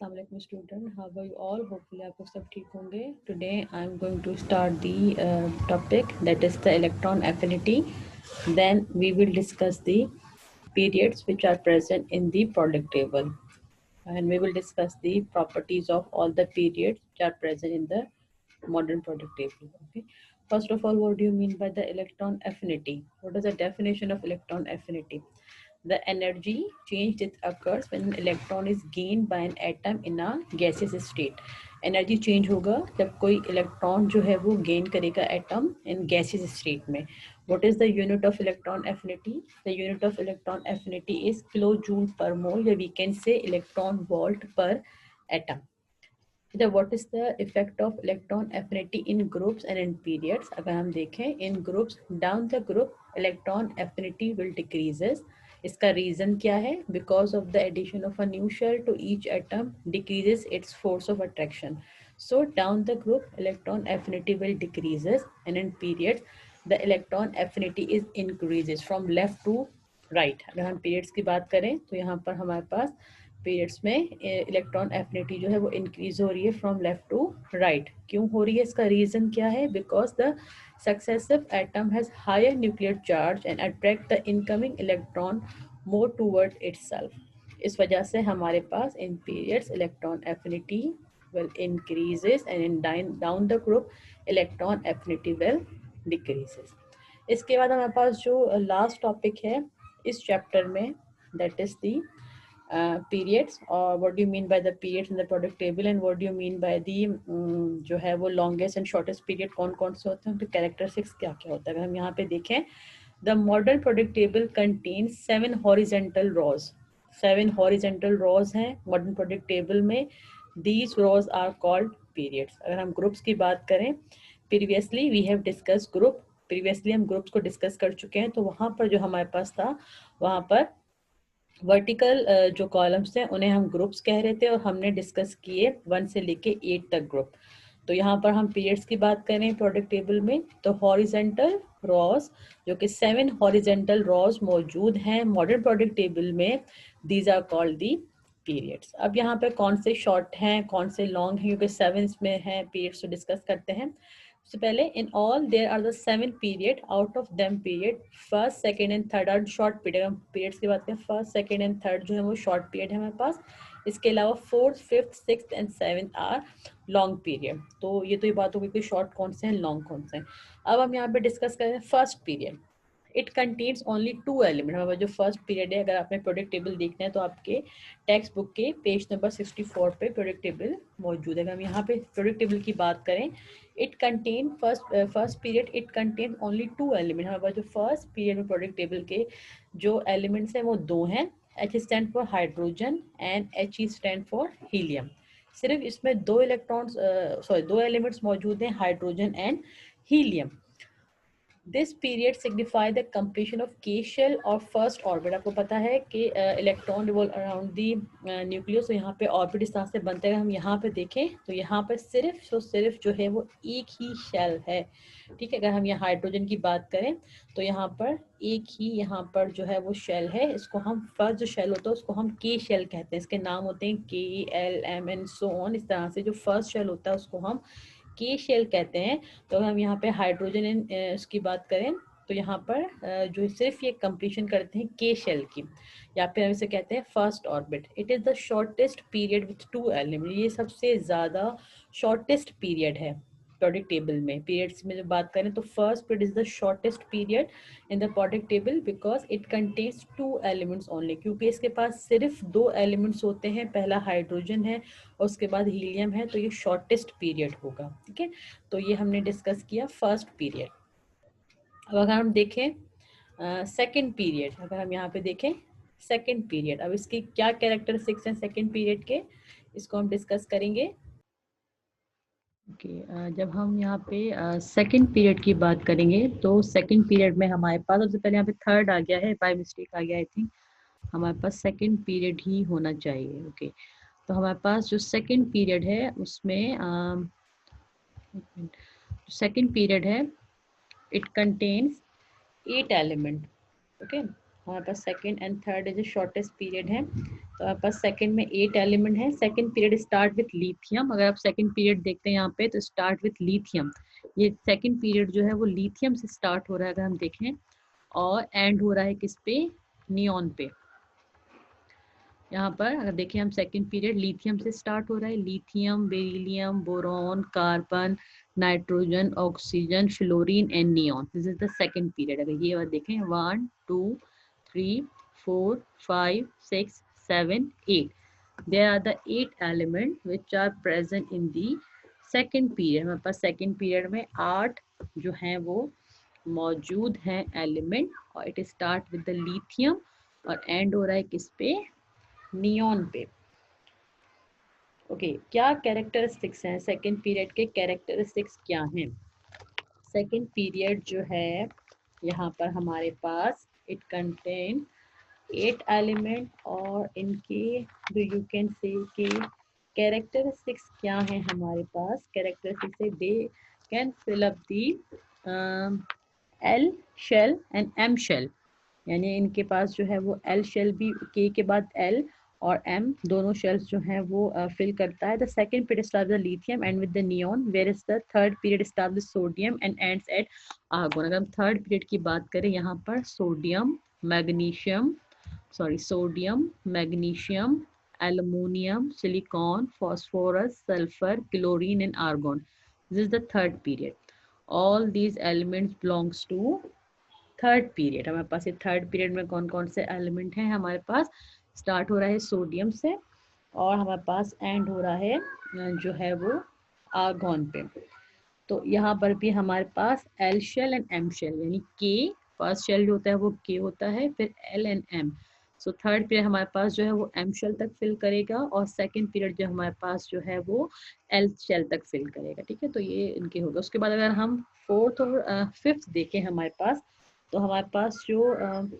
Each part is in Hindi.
अस्सलाम वालेकुम student, how are you all? Hopefully आप लोग सब ठीक होंगे. Today I am going to start the topic that is the electron affinity. Then we will discuss the periods which are present in the product table, and we will discuss the properties of all the periods which are present in the modern product table. Okay, first of all, what do you mean by the electron affinity? What is the definition of electron affinity? The energy change that occurs when an electron is gained by an atom in a gaseous state. Energy change होगा जब कोई इलेक्ट्रॉन जो है वो गेन करेगा एटम इन गैसियस स्टेट में. What is the unit of electron affinity? The unit of electron affinity is kilo joule per mole, या we can say electron volt per atom. What is the effect of electron affinity in groups and in periods? अगर हम देखें in groups, down the group electron affinity will decreases. इसका रीजन क्या है? Because of the addition of a new shell to each atom decreases its force of attraction. So down the group electron affinity will decreases, and in periods the electron affinity is increases from left to right. अगर हम periods की बात करें तो यहाँ पर हमारे पास पीरियड्स में इलेक्ट्रॉन एफिनिटी जो है वो इंक्रीज हो रही है फ्रॉम लेफ्ट टू राइट. क्यों हो रही है? इसका रीजन क्या है? Because the successive atom has higher nuclear charge and attract the incoming electron more toward itself. इस वजह से हमारे पास इन periods electron affinity will increases and in down the group electron affinity will decreases. इसके बाद हमारे पास जो लास्ट टॉपिक है इस चैप्टर में, दैट इज दी periods. और what do you mean by the periods in the product table, and what do you mean by the जो है वो longest and shortest period कौन कौन से होते हैं, उनके characteristics क्या क्या होता है. अगर हम यहाँ पे देखें, the modern product table contains 7 horizontal rows. 7 horizontal rows हैं modern product table में. These rows are called periods. अगर हम groups की बात करें, previously we have discussed group. previously हम groups को discuss कर चुके हैं, तो वहाँ पर जो हमारे पास था, वहाँ पर वर्टिकल जो कॉलम्स थे उन्हें हम ग्रुप्स कह रहे थे, और हमने डिस्कस किए 1 से लेके 8 तक ग्रुप. तो यहाँ पर हम पीरियड्स की बात करें प्रोडक्ट टेबल में, तो हॉरिजेंटल रॉज जो कि 7 हॉरिजेंटल रॉज मौजूद हैं मॉडर्न प्रोडक्ट टेबल में, these are called the periods. अब यहाँ पे कौन से शॉर्ट हैं कौन से लॉन्ग हैं, क्योंकि 7 में हैं पीरियड्स, तो डिस्कस करते हैं. सबसे पहले, in all there are the 7 period, out of them period first second and third are short period. हम पीरियड्स की बात करें, फर्स्ट सेकेंड एंड थर्ड जो है वो शॉर्ट पीरियड है हमारे पास. इसके अलावा fourth fifth sixth and seventh are long period. तो ये बात होगी कि शॉर्ट कौन से हैं लॉन्ग कौन से हैं. अब हम यहाँ पे डिस्कस करें first period. It contains only 2 element. हमारा जो फर्स्ट पीरियड है, अगर आपने प्रोडक्ट टेबल देखना है तो आपके टेक्स्ट बुक के पेज नंबर 64 पे प्रोडक्ट टेबल मौजूद है. हम यहाँ पे प्रोडक्ट टेबल की बात करें, it contain first period, it contain only 2 element. हमारे पास जो फर्स्ट पीरियड में प्रोडक्ट टेबल के जो एलिमेंट्स हैं वो 2 हैं. H stand for hydrogen and He stand for helium. सिर्फ इसमें 2 इलेक्ट्रॉन्स सॉरी 2 एलिमेंट्स मौजूद हैं, hydrogen and helium. This period signify the completion of के शेल और फर्स्ट ऑर्बिट. आपको पता है कि electron revolve around the nucleus, तो यहाँ पे ऑर्बिट इस तरह से बनते हैं. हम यहाँ पे देखें तो यहाँ पर सिर्फ जो है वो एक ही शेल है. ठीक है, अगर हम यहाँ हाइड्रोजन की बात करें तो यहाँ पर एक ही यहाँ पर जो है वो शेल है. इसको हम फर्स्ट जो शेल होता है उसको हम के शेल कहते हैं. इसके नाम होते हैं KL M and so on. इस तरह से जो फर्स्ट शेल होता है उसको हम के शेल कहते हैं. तो हम यहाँ पे हाइड्रोजन इसकी बात करें तो यहाँ पर जो सिर्फ ये कंप्लीशन करते हैं के शेल की, या फिर हम इसे कहते हैं first orbit. It is the shortest period with 2 element. ये सबसे ज़्यादा शॉर्टेस्ट पीरियड है प्रोडक्ट टेबल में. पीरियड्स में जब बात करें तो first period is the shortest period in the product table because it contains 2 elements only. क्योंकि इसके पास सिर्फ 2 एलिमेंट्स होते हैं, पहला हाइड्रोजन है और उसके बाद हीलियम है, तो ये शॉर्टेस्ट पीरियड होगा. ठीक है, तो ये हमने डिस्कस किया फर्स्ट पीरियड. अब अगर हम देखें सेकंड पीरियड, अगर हम यहाँ पे देखें सेकंड पीरियड, अब इसकी क्या कैरेक्टरिस्टिक्स हैं सेकंड पीरियड के, इसको हम डिस्कस करेंगे. जब हम यहाँ पे सेकंड पीरियड की बात करेंगे तो सेकंड पीरियड में हमारे पास सबसे पहले यहाँ पे थर्ड आ गया है, बाय मिस्टेक आ गया. आई थिंक हमारे पास सेकंड पीरियड ही होना चाहिए. ओके, तो हमारे पास जो सेकंड पीरियड है उसमें सेकंड पीरियड है, इट कंटेन्स 8 एलिमेंट. ओके, हमारे पास सेकंड एंड थर्ड जो शॉर्टेस्ट पीरियड है। तो हमारे पास सेकंड में 8 एलिमेंट है। Second period start with lithium. अगर आप सेकंड पीरियड देखते हैं यहाँ पे तो स्टार्ट विथ लिथियम। ये सेकंड पीरियड जो है वो लिथियम से स्टार्ट हो रहा है अगर हम देखें, और एंड हो रहा है किस पे, नियॉन पे। यहाँ पर अगर देखें हम सेकंड पीरियड लिथियम से स्टार्ट हो रहा है। Lithium, beryllium, boron, carbon, nitrogen, oxygen, fluorine and neon. This is the second period. अगर ये बात देखें 1 2 3 4 5 6 7 8, there are the 8 elements which are present in the second period। हमारे पास सेकंड पीरियड में 8 जो हैं वो मौजूद हैं एलिमेंट, और it start with the lithium और एंड हो रहा है किस पे, नियॉन पे। ओके क्या कैरेक्टरिस्टिक्स हैं सेकंड पीरियड के, कैरेक्टरिस्टिक्स क्या हैं? सेकंड पीरियड जो है यहाँ पर हमारे पास इट कंटेन 8 एलिमेंट, और इनके जो यू कैन से के कैरेक्टरिस्टिक्स क्या हैं हमारे पास, कैरेक्टरिस्टिक्स से they can fill up the L shell and M shell. यानी इनके पास जो है वो एल शेल भी, के बाद एल और एम दोनों शेल्स जो हैं वो फिल करता है। The second period start with lithium and with the neon, where is the third period start with sodium and ends at argon. अगर हम थर्ड पीरियड की बात करें यहाँ पर sodium, magnesium, sodium, magnesium, aluminium, silicon, phosphorus, sulfur, chlorine and argon. This is the third period. All these elements belongs to third period. हमारे पास ये थर्ड पीरियड में कौन कौन से एलिमेंट हैं हमारे पास, स्टार्ट हो रहा है सोडियम से और हमारे पास एंड हो रहा है जो है वो आर्गॉन पे। तो यहाँ पर भी हमारे पास L shell and M shell, यानी के फर्स्ट शेल जो होता है वो के होता है, फिर L and M. So third period हमारे पास जो है वो एम शेल तक फिल करेगा, और सेकंड पीरियड जो हमारे पास जो है वो एल शेल तक फिल करेगा। ठीक है, तो ये इनके होगा। उसके बाद अगर हम फोर्थ और फिफ्थ देखें हमारे पास, तो हमारे पास जो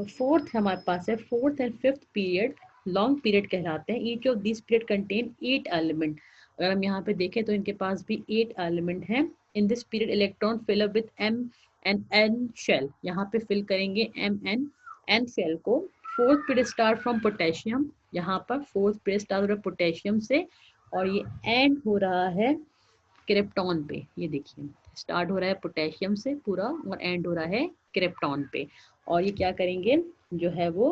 फोर्थ हमारे पास है, fourth and fifth period long period कहलाते हैं। Each of this period contain 8 element. अगर हम यहाँ पे देखें तो इनके पास भी 8 एलिमेंट हैं। In this period electron fill up with M and N shell. यहाँ पे फिल करेंगे एम एन शेल को। Fourth period start from potassium. यहाँ पर फोर्थ पीरियड स्टार्ट हो रहा है पोटेशियम से, और ये एंड हो रहा है क्रिप्टॉन पे। ये देखिए स्टार्ट हो रहा है पोटेशियम से पूरा और एंड हो रहा है क्रिप्टॉन पे। और ये क्या करेंगे जो है वो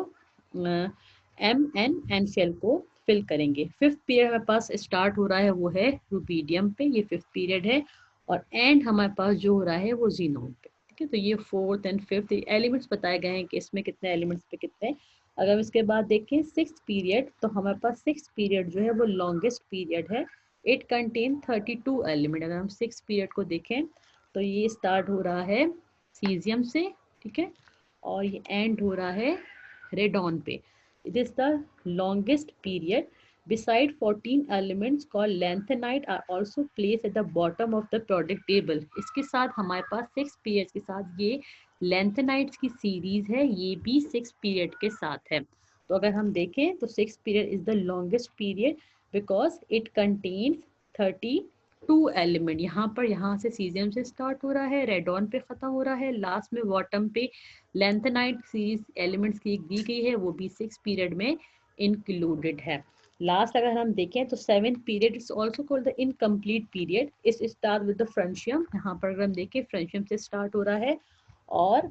एम एन शेल को फिल करेंगे। फिफ्थ पीरियड हमारे पास स्टार्ट हो रहा है वो है रूबीडियम पे, ये फिफ्थ पीरियड है, और एंड हमारे पास जो हो रहा है वो जीनोन पे। ठीक है, तो ये फोर्थ एंड फिफ्थ एलिमेंट्स बताए गए हैं कि इसमें कितने एलिमेंट्स पे कितने। अगर हम इसके बाद देखें सिक्स पीरियड, तो हमारे पास सिक्स पीरियड जो है वो लॉन्गेस्ट पीरियड है। It contain 32 element. अगर हम सिक्स पीरियड को देखें तो ये स्टार्ट हो रहा है सीजियम से, ठीक है, और ये एंड हो रहा है रेडॉन पे। It is the longest period. Beside 14 elements called lanthanide are also placed at the bottom of the periodic table। इसके साथ हमारे पास 6 पीरियड्स के साथ ये lanthanide की सीरीज है, ये भी 6 पीरियड के साथ है। तो अगर हम देखें तो 6 period is the longest period because it contains 32 element. यहाँ से सीजियम से स्टार्ट हो रहा है, रेडॉन पे खत्म हो रहा है, लास्ट में बॉटम पे लैंथेनाइड सीरीज एलिमेंट्स की दी गई है, वो भी 6 पीरियड में इंक्लूडेड है। लास्ट अगर हम देखें तो 7th period is also called the incomplete period. इस स्टार्ट विद द फ्रेंशियम। यहाँ पर अगर हम देखें फ्रेंशियम से स्टार्ट हो रहा है, और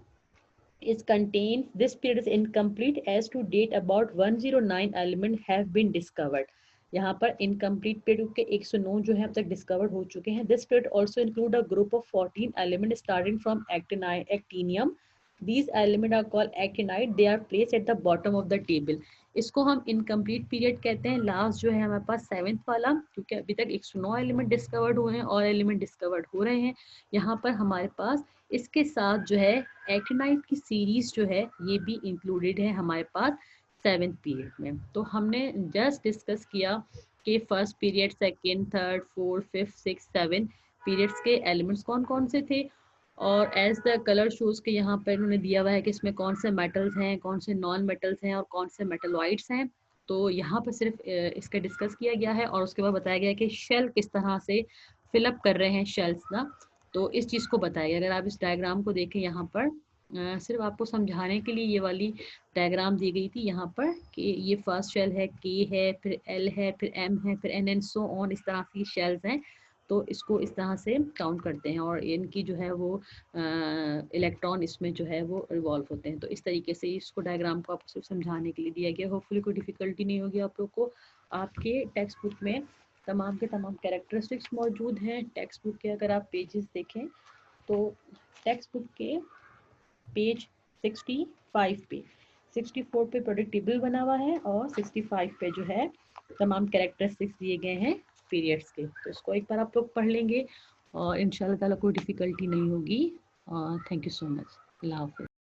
is contained, this period is incomplete as to date about 109 element have been discovered। यहाँ पर incomplete period के 109 जो है अब तक discovered हो चुके हैं। This period also include a group of 14 elements starting from actinium। These elements are called actinide। They are placed at the bottom of the table। इसको हम इनकम्प्लीट पीरियड कहते हैं। लास्ट जो है हमारे पास 7th वाला, क्योंकि अभी तक 109 एलिमेंट डिस्कवर्ड हुए हैं और एलिमेंट डिस्कवर्ड हो रहे हैं। यहाँ पर हमारे पास इसके साथ जो है एक्टिनाइड की सीरीज जो है ये भी इंक्लूडेड है हमारे पास 7th पीरियड में। तो हमने जस्ट डिस्कस किया कि first period, second, third, fourth, fifth, six, 7 periods के एलिमेंट्स कौन कौन से थे, और एज द कलर शोज के यहाँ पर इन्होंने दिया हुआ है कि इसमें कौन से मेटल्स हैं, कौन से नॉन मेटल्स हैं और कौन से मेटलॉइड्स हैं। तो यहाँ पर सिर्फ इसका डिस्कस किया गया है, और उसके बाद बताया गया है कि शेल किस तरह से फिलअप कर रहे हैं शेल्स ना। तो इस चीज़ को बताया गया। अगर आप इस डायग्राम को देखें यहाँ पर, सिर्फ आपको समझाने के लिए ये वाली डायग्राम दी गई थी यहाँ पर कि ये फर्स्ट शेल है, के है, फिर एल है, फिर एम है, फिर एन एंड सो ऑन, इस तरह की शेल्स हैं। तो इसको इस तरह से काउंट करते हैं और इनकी जो है वो इलेक्ट्रॉन इसमें जो है वो रिवॉल्व होते हैं। तो इस तरीके से इसको डायग्राम को आपको सिर्फ समझाने के लिए दिया गया। होपफुली कोई डिफिकल्टी नहीं होगी आप लोग को। आपके टेक्स्ट बुक में तमाम के तमाम कैरेक्टरिस्टिक्स मौजूद हैं। टेक्स्ट बुक के अगर आप पेजेस देखें तो टेक्स्ट बुक के पेज 65 पे 64 पे प्रोडक्ट टेबल बना हुआ है और 65 पे जो है तमाम कैरेक्टरिस्टिक्स दिए गए हैं पीरियड्स के। तो इसको एक बार आप लोग पढ़ लेंगे और इंशाल्लाह ताला कोई डिफिकल्टी नहीं होगी। Thank you so much. अल्लाह हाफिज़।